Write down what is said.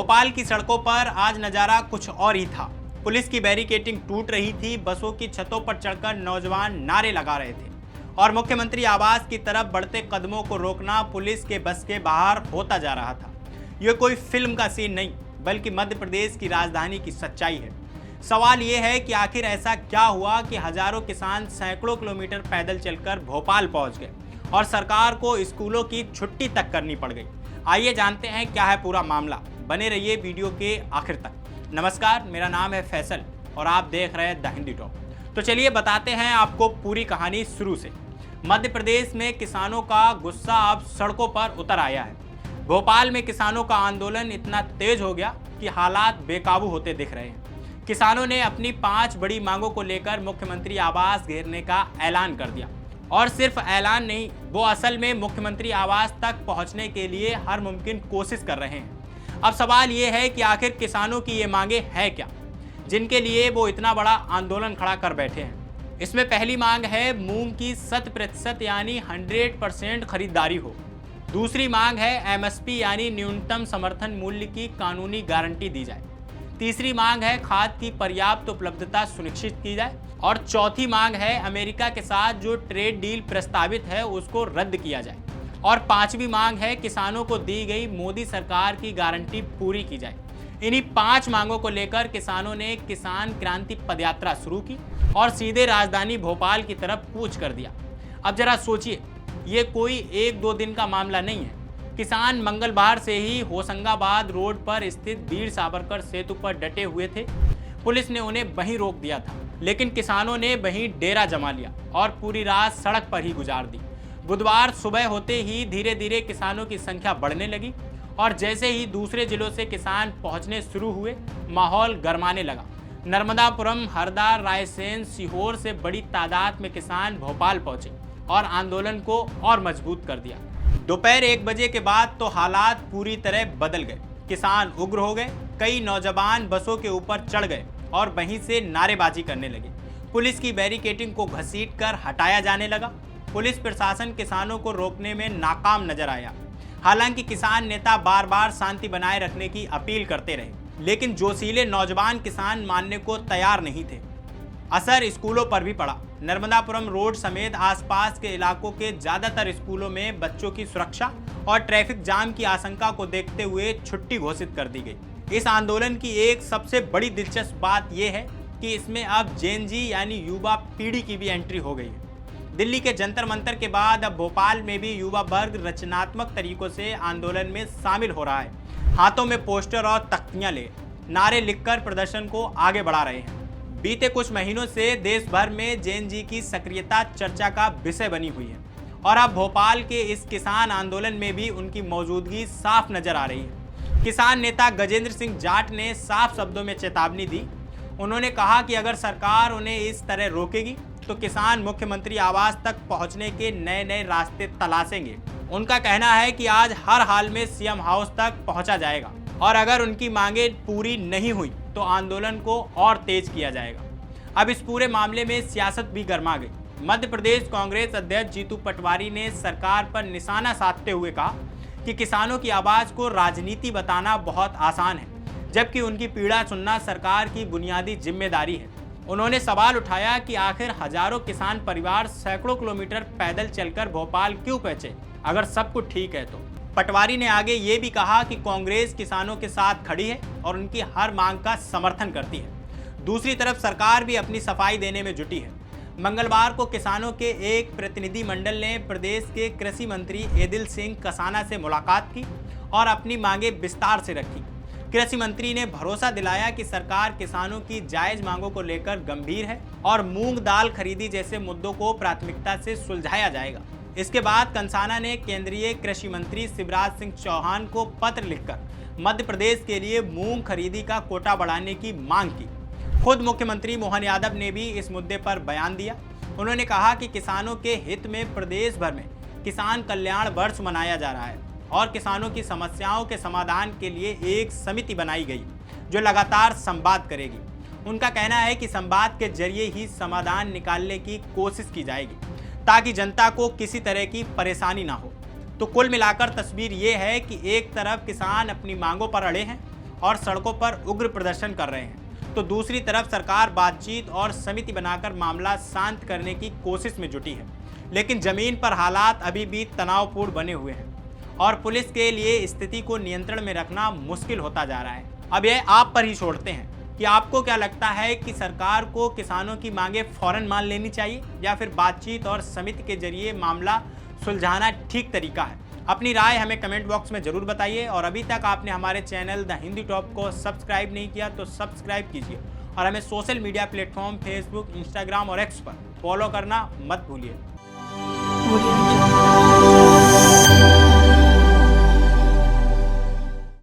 भोपाल की सड़कों पर आज नजारा कुछ और ही था। पुलिस की बैरिकेडिंग टूट रही थी, बसों की छतों पर चढ़कर नौजवान नारे लगा रहे थे और मुख्यमंत्री आवास की तरफ बढ़ते कदमों को रोकना पुलिस के बस के बाहर होता जा रहा था। यह कोई फिल्म का सीन नहीं, बल्कि मध्य प्रदेश की राजधानी की सच्चाई है। सवाल ये है कि आखिर ऐसा क्या हुआ कि हजारों किसान सैकड़ों किलोमीटर पैदल चलकर भोपाल पहुंच गए और सरकार को स्कूलों की छुट्टी तक करनी पड़ गई। आइए जानते हैं क्या है पूरा मामला। बने रहिए वीडियो के आखिर तक। नमस्कार, मेरा नाम है फैसल और आप देख रहे हैं द हिंदी टॉक। तो चलिए बताते हैं आपको पूरी कहानी शुरू से। मध्य प्रदेश में किसानों का गुस्सा अब सड़कों पर उतर आया है। भोपाल में किसानों का आंदोलन इतना तेज हो गया कि हालात बेकाबू होते दिख रहे हैं। किसानों ने अपनी 5 बड़ी मांगों को लेकर मुख्यमंत्री आवास घेरने का ऐलान कर दिया और सिर्फ ऐलान नहीं, वो असल में मुख्यमंत्री आवास तक पहुंचने के लिए हर मुमकिन कोशिश कर रहे हैं। अब सवाल ये है कि आखिर किसानों की ये मांगे हैं क्या, जिनके लिए वो इतना बड़ा आंदोलन खड़ा कर बैठे हैं। इसमें पहली मांग है मूंग की 100% यानी 100% खरीदारी हो। दूसरी मांग है एमएसपी यानी न्यूनतम समर्थन मूल्य की कानूनी गारंटी दी जाए। तीसरी मांग है खाद की पर्याप्त उपलब्धता सुनिश्चित की जाए और चौथी मांग है अमेरिका के साथ जो ट्रेड डील प्रस्तावित है उसको रद्द किया जाए और पांचवी मांग है किसानों को दी गई मोदी सरकार की गारंटी पूरी की जाए। इन्हीं 5 मांगों को लेकर किसानों ने किसान क्रांति पदयात्रा शुरू की और सीधे राजधानी भोपाल की तरफ कूच कर दिया। अब जरा सोचिए, ये कोई 1-2 दिन का मामला नहीं है। किसान मंगलवार से ही होशंगाबाद रोड पर स्थित वीर सावरकर सेतु पर डटे हुए थे। पुलिस ने उन्हें वहीं रोक दिया था, लेकिन किसानों ने वहीं डेरा जमा लिया और पूरी रात सड़क पर ही गुजार दी। बुधवार सुबह होते ही धीरे धीरे किसानों की संख्या बढ़ने लगी और जैसे ही दूसरे जिलों से किसान पहुंचने शुरू हुए, माहौल गरमाने लगा। नर्मदापुरम, हरदा, रायसेन, सीहोर से बड़ी तादाद में किसान भोपाल पहुंचे और आंदोलन को और मजबूत कर दिया। दोपहर 1 बजे के बाद तो हालात पूरी तरह बदल गए। किसान उग्र हो गए, कई नौजवान बसों के ऊपर चढ़ गए और वहीं से नारेबाजी करने लगे। पुलिस की बैरिकेडिंग को घसीटकर हटाया जाने लगा। पुलिस प्रशासन किसानों को रोकने में नाकाम नजर आया। हालांकि किसान नेता बार बार शांति बनाए रखने की अपील करते रहे, लेकिन जोशीले नौजवान किसान मानने को तैयार नहीं थे। असर स्कूलों पर भी पड़ा। नर्मदापुरम रोड समेत आसपास के इलाकों के ज्यादातर स्कूलों में बच्चों की सुरक्षा और ट्रैफिक जाम की आशंका को देखते हुए छुट्टी घोषित कर दी गई। इस आंदोलन की एक सबसे बड़ी दिलचस्प बात यह है कि इसमें अब जेन जी यानी युवा पीढ़ी की भी एंट्री हो गई है। दिल्ली के जंतर मंतर के बाद अब भोपाल में भी युवा वर्ग रचनात्मक तरीकों से आंदोलन में शामिल हो रहा है। हाथों में पोस्टर और तख्तियां ले नारे लिखकर प्रदर्शन को आगे बढ़ा रहे हैं। बीते कुछ महीनों से देश भर में जेन जी की सक्रियता चर्चा का विषय बनी हुई है और अब भोपाल के इस किसान आंदोलन में भी उनकी मौजूदगी साफ नजर आ रही है। किसान नेता गजेंद्र सिंह जाट ने साफ शब्दों में चेतावनी दी। उन्होंने कहा कि अगर सरकार उन्हें इस तरह रोकेगी तो किसान मुख्यमंत्री आवास तक पहुंचने के नए नए रास्ते तलाशेंगे। उनका कहना है कि आज हर हाल में सीएम हाउस तक पहुंचा जाएगा और अगर उनकी मांगे पूरी नहीं हुई तो आंदोलन को और तेज किया जाएगा। अब इस पूरे मामले में सियासत भी गर्मा गई। मध्य प्रदेश कांग्रेस अध्यक्ष जीतू पटवारी ने सरकार पर निशाना साधते हुए कहा कि किसानों की आवाज को राजनीति बताना बहुत आसान है, जबकि उनकी पीड़ा सुनना सरकार की बुनियादी जिम्मेदारी है। उन्होंने सवाल उठाया कि आखिर हजारों किसान परिवार सैकड़ों किलोमीटर पैदल चलकर भोपाल क्यों पहुंचे अगर सब कुछ ठीक है तो। पटवारी ने आगे ये भी कहा कि कांग्रेस किसानों के साथ खड़ी है और उनकी हर मांग का समर्थन करती है। दूसरी तरफ सरकार भी अपनी सफाई देने में जुटी है। मंगलवार को किसानों के एक प्रतिनिधि मंडल ने प्रदेश के कृषि मंत्री एदिल सिंह कसाना से मुलाकात की और अपनी मांगे विस्तार से रखी। कृषि मंत्री ने भरोसा दिलाया कि सरकार किसानों की जायज मांगों को लेकर गंभीर है और मूंग दाल खरीदी जैसे मुद्दों को प्राथमिकता से सुलझाया जाएगा। इसके बाद कंसाना ने केंद्रीय कृषि मंत्री शिवराज सिंह चौहान को पत्र लिखकर मध्य प्रदेश के लिए मूंग खरीदी का कोटा बढ़ाने की मांग की। खुद मुख्यमंत्री मोहन यादव ने भी इस मुद्दे पर बयान दिया। उन्होंने कहा कि किसानों के हित में प्रदेश भर में किसान कल्याण वर्ष मनाया जा रहा है और किसानों की समस्याओं के समाधान के लिए एक समिति बनाई गई जो लगातार संवाद करेगी। उनका कहना है कि संवाद के जरिए ही समाधान निकालने की कोशिश की जाएगी ताकि जनता को किसी तरह की परेशानी ना हो। तो कुल मिलाकर तस्वीर ये है कि एक तरफ किसान अपनी मांगों पर अड़े हैं और सड़कों पर उग्र प्रदर्शन कर रहे हैं, तो दूसरी तरफ सरकार बातचीत और समिति बनाकर मामला शांत करने की कोशिश में जुटी है। लेकिन जमीन पर हालात अभी भी तनावपूर्ण बने हुए हैं और पुलिस के लिए स्थिति को नियंत्रण में रखना मुश्किल होता जा रहा है। अब यह आप पर ही छोड़ते हैं कि आपको क्या लगता है कि सरकार को किसानों की मांगे फौरन मान लेनी चाहिए या फिर बातचीत और समिति के जरिए मामला सुलझाना ठीक तरीका है। अपनी राय हमें कमेंट बॉक्स में जरूर बताइए और अभी तक आपने हमारे चैनल द हिंदी टॉप को सब्सक्राइब नहीं किया तो सब्सक्राइब कीजिए और हमें social media platform Facebook, Instagram और एक्स पर फॉलो करना मत भूलिए।